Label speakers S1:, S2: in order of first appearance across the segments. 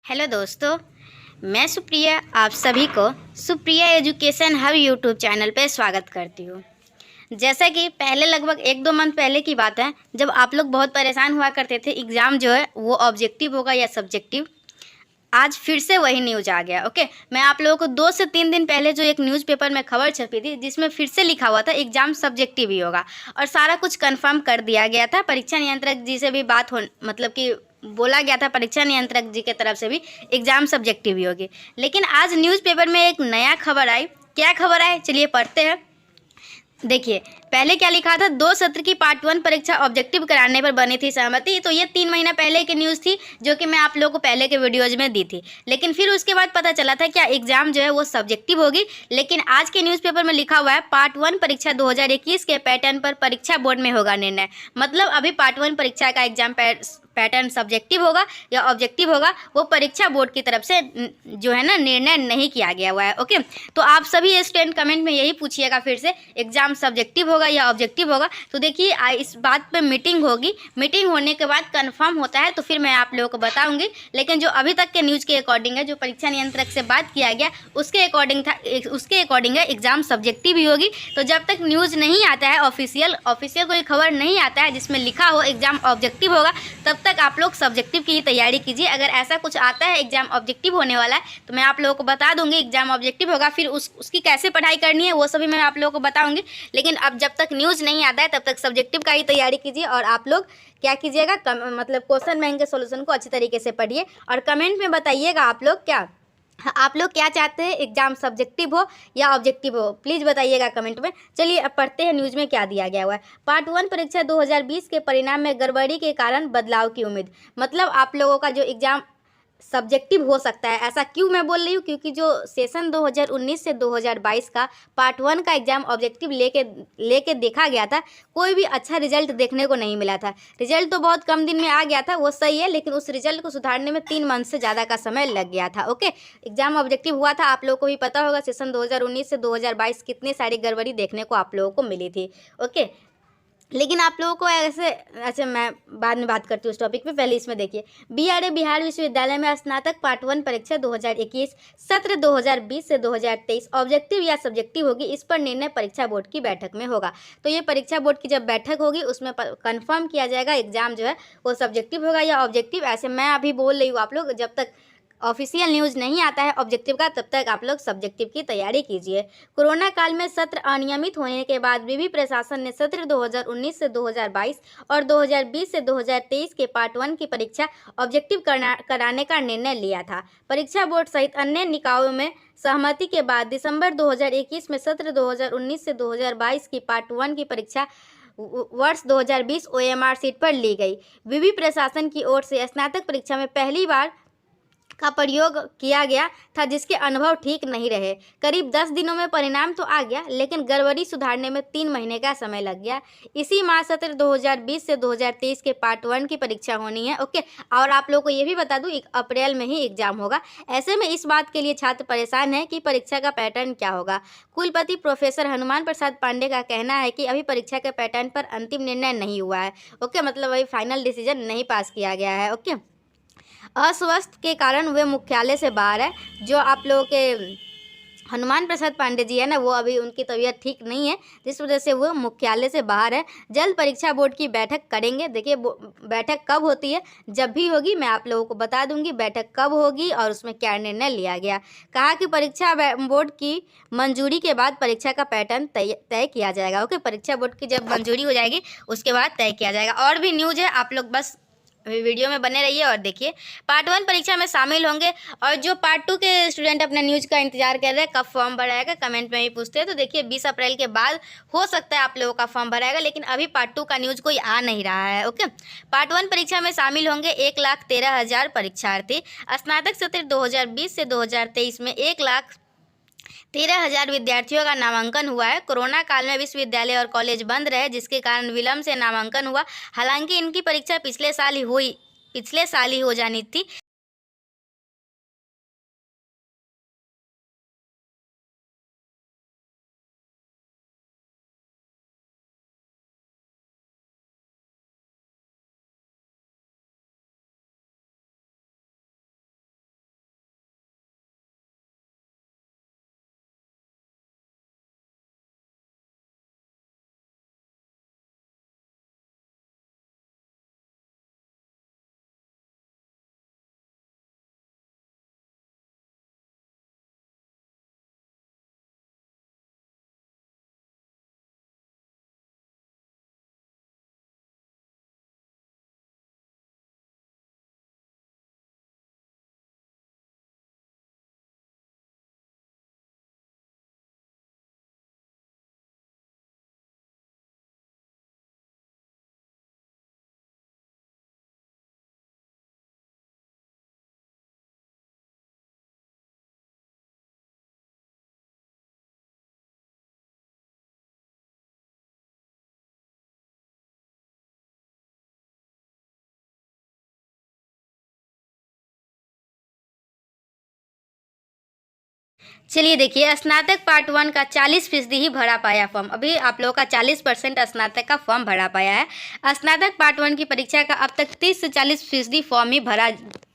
S1: Hello दोस्तों, मैं सुप्रिया आप सभी को Supriya education hub YouTube channel पे स्वागत करती हूँ। जैसा कि पहले लगभग 1-2 मंथ पहले की बात है, जब आप लोग बहुत परेशान हुआ करते थे एग्ज़ाम जो है वो ऑब्जेक्टिव होगा या सब्जेक्टिव। आज फिर से वही न्यूज़ आ गया। ओके, मैं आप लोगों को 2 से 3 दिन पहले जो एक न्यूज़पेपर में खबर छपी थी जिसमें फिर से लिखा हुआ था एग्ज़ाम सब्जेक्टिव ही होगा और सारा कुछ कंफर्म कर दिया गया था। परीक्षा नियंत्रक जी से भी बात हो मतलब कि बोला गया था परीक्षा नियंत्रक जी के तरफ से भी एग्ज़ाम सब्जेक्टिव ही होगी। लेकिन आज न्यूज़पेपर में एक नया खबर आई। क्या खबर आई चलिए पढ़ते हैं। देखिए, पहले क्या लिखा था, 2 सत्र की पार्ट 1 परीक्षा ऑब्जेक्टिव कराने पर बनी थी सहमति। तो ये 3 महीना पहले की न्यूज़ थी जो कि मैं आप लोगों को पहले के वीडियोज़ में दी थी। लेकिन फिर उसके बाद पता चला था क्या एग्ज़ाम जो है वो सब्जेक्टिव होगी। लेकिन आज के न्यूज़पेपर में लिखा हुआ है पार्ट 1 परीक्षा 2021 के पैटर्न पर परीक्षा बोर्ड में होगा निर्णय। मतलब अभी पार्ट 1 परीक्षा का एग्ज़ाम पैटर्न सब्जेक्टिव होगा या ऑब्जेक्टिव होगा वो परीक्षा बोर्ड की तरफ से जो है ना निर्णय नहीं किया गया हुआ है। ओके, तो आप सभी स्टूडेंट कमेंट में यही पूछिएगा फिर से एग्ज़ाम सब्जेक्टिव होगा या ऑब्जेक्टिव होगा। तो देखिए इस बात पे मीटिंग होगी, मीटिंग होने के बाद कंफर्म होता है तो फिर मैं आप लोगों को बताऊंगी। लेकिन जो अभी तक के न्यूज़ के अकॉर्डिंग है, जो परीक्षा नियंत्रक से बात किया गया उसके अकॉर्डिंग है एग्ज़ाम सब्जेक्टिव ही होगी। तो जब तक न्यूज़ नहीं आता है ऑफिशियल कोई खबर नहीं आता है जिसमें लिखा हो एग्ज़ाम ऑब्जेक्टिव होगा, तब तक आप लोग सब्जेक्टिव की ही तैयारी कीजिए। अगर ऐसा कुछ आता है एग्ज़ाम ऑब्जेक्टिव होने वाला है तो मैं आप लोगों को बता दूंगी एग्ज़ाम ऑब्जेक्टिव होगा। फिर उसकी कैसे पढ़ाई करनी है वो सभी मैं आप लोगों को बताऊंगी। लेकिन अब जब तक न्यूज़ नहीं आता है तब तक सब्जेक्टिव का ही तैयारी कीजिए। और आप लोग क्या कीजिएगा, मतलब क्वेश्चन बैंक के सॉल्यूशन को अच्छी तरीके से पढ़िए और कमेंट में बताइएगा आप लोग क्या चाहते हैं, एग्जाम सब्जेक्टिव हो या ऑब्जेक्टिव हो, प्लीज़ बताइएगा कमेंट में। चलिए अब पढ़ते हैं न्यूज़ में क्या दिया गया हुआ है। पार्ट 1 परीक्षा 2020 के परिणाम में गड़बड़ी के कारण बदलाव की उम्मीद। मतलब आप लोगों का जो एग्ज़ाम सब्जेक्टिव हो सकता है। ऐसा क्यों मैं बोल रही हूँ, क्योंकि जो सेशन 2019 से 2022 का पार्ट 1 का एग्ज़ाम ऑब्जेक्टिव लेके देखा गया था, कोई भी अच्छा रिजल्ट देखने को नहीं मिला था। रिजल्ट तो बहुत कम दिन में आ गया था, वो सही है, लेकिन उस रिजल्ट को सुधारने में 3 मंथ से ज़्यादा का समय लग गया था। ओके, एग्ज़ाम ऑब्जेक्टिव हुआ था, आप लोगों को भी पता होगा सेशन 2019 से 2022 कितनी सारी गड़बड़ी देखने को आप लोगों को मिली थी। ओके, लेकिन आप लोगों को ऐसे, अच्छा मैं बाद में बात करती हूँ उस टॉपिक पे, पहले इसमें देखिए। बीआरए बिहार विश्वविद्यालय में स्नातक पार्ट 1 परीक्षा 2021 सत्र 2020 से 2023 ऑब्जेक्टिव या सब्जेक्टिव होगी, इस पर निर्णय परीक्षा बोर्ड की बैठक में होगा। तो ये परीक्षा बोर्ड की जब बैठक होगी उसमें कंफर्म किया जाएगा एग्जाम जो है वो सब्जेक्टिव होगा या ऑब्जेक्टिव। ऐसे मैं अभी बोल रही हूँ, आप लोग जब तक ऑफिशियल न्यूज़ नहीं आता है ऑब्जेक्टिव का तब तक आप लोग सब्जेक्टिव की तैयारी कीजिए। कोरोना काल में सत्र अनियमित होने के बाद विधि प्रशासन ने सत्र 2019 से 2022 और 2020 से 2023 के पार्ट 1 की परीक्षा ऑब्जेक्टिव कराने का निर्णय लिया था। परीक्षा बोर्ड सहित अन्य निकायों में सहमति के बाद दिसंबर 2021 में सत्र 2019 से 2022 की पार्ट 1 की परीक्षा वर्ष 2020 ओएमआर सीट पर ली गई। विधि प्रशासन की ओर से स्नातक परीक्षा में पहली बार का प्रयोग किया गया था जिसके अनुभव ठीक नहीं रहे। करीब 10 दिनों में परिणाम तो आ गया लेकिन गड़बड़ी सुधारने में 3 महीने का समय लग गया। इसी माह सत्र 2020 से 2023 के पार्ट 1 की परीक्षा होनी है। ओके, और आप लोगों को ये भी बता दूं 1 अप्रैल में ही एग्जाम होगा। ऐसे में इस बात के लिए छात्र परेशान है कि परीक्षा का पैटर्न क्या होगा। कुलपति प्रोफेसर हनुमान प्रसाद पांडे का कहना है कि अभी परीक्षा के पैटर्न पर अंतिम निर्णय नहीं हुआ है। ओके, मतलब अभी फाइनल डिसीजन नहीं पास किया गया है। ओके, अस्वस्थ के कारण वे मुख्यालय से बाहर है। जो आप लोगों के हनुमान प्रसाद पांडे जी है ना, वो अभी उनकी तबीयत ठीक नहीं है जिस वजह से वो मुख्यालय से बाहर है। जल्द परीक्षा बोर्ड की बैठक करेंगे। देखिए बैठक कब होती है, जब भी होगी मैं आप लोगों को बता दूंगी बैठक कब होगी और उसमें क्या निर्णय लिया गया। कहा कि परीक्षा बोर्ड की मंजूरी के बाद परीक्षा का पैटर्न तय किया जाएगा। ओके, परीक्षा बोर्ड की जब मंजूरी हो जाएगी उसके बाद तय किया जाएगा। और भी न्यूज़ है, आप लोग बस वीडियो में बने रहिए और देखिए। पार्ट 1 परीक्षा में शामिल होंगे और जो पार्ट 2 के स्टूडेंट अपने न्यूज़ का इंतजार कर रहे हैं कब फॉर्म भराएगा कमेंट में ही पूछते हैं। तो देखिए 20 अप्रैल के बाद हो सकता है आप लोगों का फॉर्म भराएगा, लेकिन अभी पार्ट 2 का न्यूज़ कोई आ नहीं रहा है। ओके, पार्ट 1 परीक्षा में शामिल होंगे 1,13,000 परीक्षार्थी। स्नातक सत्र 2020 से 2023 में 1,13,000 विद्यार्थियों का नामांकन हुआ है। कोरोना काल में विश्वविद्यालय और कॉलेज बंद रहे जिसके कारण विलंब से नामांकन हुआ। हालांकि इनकी परीक्षा पिछले साल ही हो जानी थी। चलिए देखिए, स्नातक पार्ट 1 का 40% ही भरा पाया फॉर्म। अभी आप लोगों का 40% स्नातक का फॉर्म भरा पाया है। स्नातक पार्ट 1 की परीक्षा का अब तक 30 से 40% फॉर्म ही भरा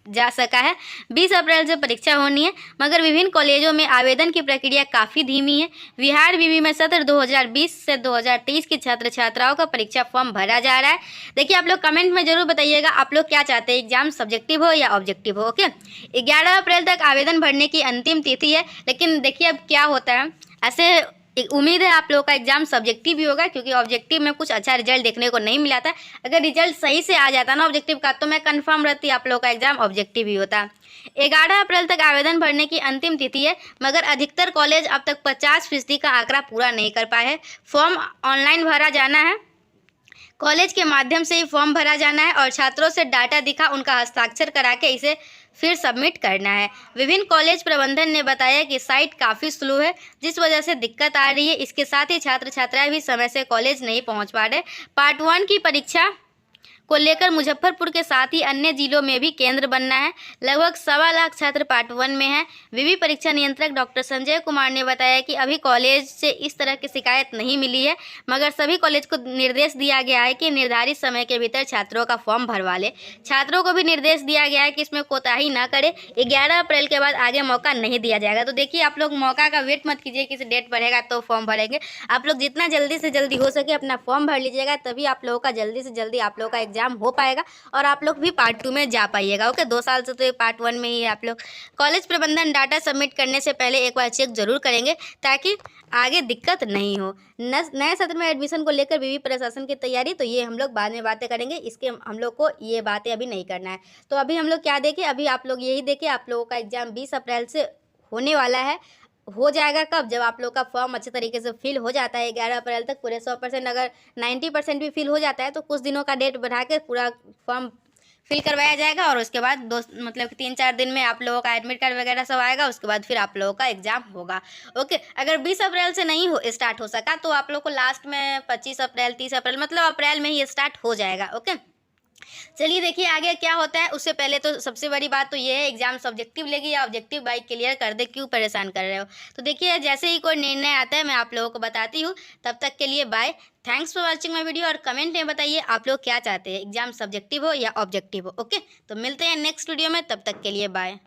S1: जा सका है। 20 अप्रैल से परीक्षा होनी है, मगर विभिन्न कॉलेजों में आवेदन की प्रक्रिया काफ़ी धीमी है। बिहार विवि में सत्र 2020 से 2023 के छात्र छात्राओं का परीक्षा फॉर्म भरा जा रहा है। देखिए, आप लोग कमेंट में जरूर बताइएगा आप लोग क्या चाहते हैं, एग्जाम सब्जेक्टिव हो या ऑब्जेक्टिव हो। ओके, 11 अप्रैल तक आवेदन भरने की अंतिम तिथि है, लेकिन देखिए अब क्या होता है। ऐसे उम्मीद है आप लोगों का एग्जाम सब्जेक्टिव भी होगा, क्योंकि ऑब्जेक्टिव में कुछ अच्छा रिजल्ट देखने को नहीं मिला था। अगर रिजल्ट सही से आ जाता ना ऑब्जेक्टिव का, तो मैं कंफर्म रहती आप लोगों का एग्जाम ऑब्जेक्टिव ही होता। 11 अप्रैल तक आवेदन भरने की अंतिम तिथि है, मगर अधिकतर कॉलेज अब तक 50% का आंकड़ा पूरा नहीं कर पाए हैं। फॉर्म ऑनलाइन भरा जाना है, कॉलेज के माध्यम से ही फॉर्म भरा जाना है और छात्रों से डाटा दिखा उनका हस्ताक्षर करा के इसे फिर सबमिट करना है। विभिन्न कॉलेज प्रबंधन ने बताया कि साइट काफ़ी स्लो है, जिस वजह से दिक्कत आ रही है। इसके साथ ही छात्र छात्राएं भी समय से कॉलेज नहीं पहुंच पा रहे। पार्ट 1 की परीक्षा को लेकर मुजफ्फरपुर के साथ ही अन्य जिलों में भी केंद्र बनना है। लगभग 1.25 लाख छात्र पार्ट 1 में हैं। विवि परीक्षा नियंत्रक डॉक्टर संजय कुमार ने बताया कि अभी कॉलेज से इस तरह की शिकायत नहीं मिली है, मगर सभी कॉलेज को निर्देश दिया गया है कि निर्धारित समय के भीतर छात्रों का फॉर्म भरवा ले। छात्रों को भी निर्देश दिया गया है कि इसमें कोताही ना करे। 11 अप्रैल के बाद आगे मौका नहीं दिया जाएगा। तो देखिए, आप लोग मौका का वेट मत कीजिए कि डेट बढ़ेगा तो फॉर्म भरेंगे। आप लोग जितना जल्दी से जल्दी हो सके अपना फॉर्म भर लीजिएगा, तभी आप लोगों का जल्दी से जल्दी आप लोगों का एग्जाम हो पाएगा और आप लोग भी पार्ट 2 में जा पाइएगा। ओके, 2 साल से तो ये पार्ट 1 में ही है। आप लोग कॉलेज प्रबंधन डाटा सबमिट करने से पहले एक बार चेक जरूर करेंगे, ताकि आगे दिक्कत नहीं हो। नए सत्र में एडमिशन को लेकर विवि प्रशासन की तैयारी, तो ये हम लोग बाद में बातें करेंगे। इसके हम लोग को ये बातें अभी नहीं करना है। तो अभी हम लोग क्या देखें, अभी आप लोग यही देखें, आप लोगों का एग्जाम 20 अप्रैल से होने वाला है। हो जाएगा कब, जब आप लोग का फॉर्म अच्छे तरीके से फिल हो जाता है 11 अप्रैल तक पूरे 100%। अगर 90% भी फिल हो जाता है तो कुछ दिनों का डेट बढ़ा के पूरा फॉर्म फिल करवाया जाएगा और उसके बाद 3-4 दिन में आप लोगों का एडमिट कार्ड वगैरह सब आएगा। उसके बाद फिर आप लोगों का एग्जाम होगा। ओके, अगर 20 अप्रैल से नहीं स्टार्ट हो सका तो आप लोग को लास्ट में 25 अप्रैल 30 अप्रैल मतलब अप्रैल में ही स्टार्ट हो जाएगा। ओके, चलिए देखिए आगे क्या होता है। उससे पहले तो सबसे बड़ी बात तो ये है, एग्जाम सब्जेक्टिव लेगी या ऑब्जेक्टिव बाइक क्लियर कर दे, क्यों परेशान कर रहे हो। तो देखिए, जैसे ही कोई निर्णय आता है मैं आप लोगों को बताती हूँ। तब तक के लिए bye, thanks for watching my video. और कमेंट में बताइए आप लोग क्या चाहते हैं, एग्जाम सब्जेक्टिव हो या ऑब्जेक्टिव हो। ओके, तो मिलते हैं नेक्स्ट वीडियो में, तब तक के लिए बाय।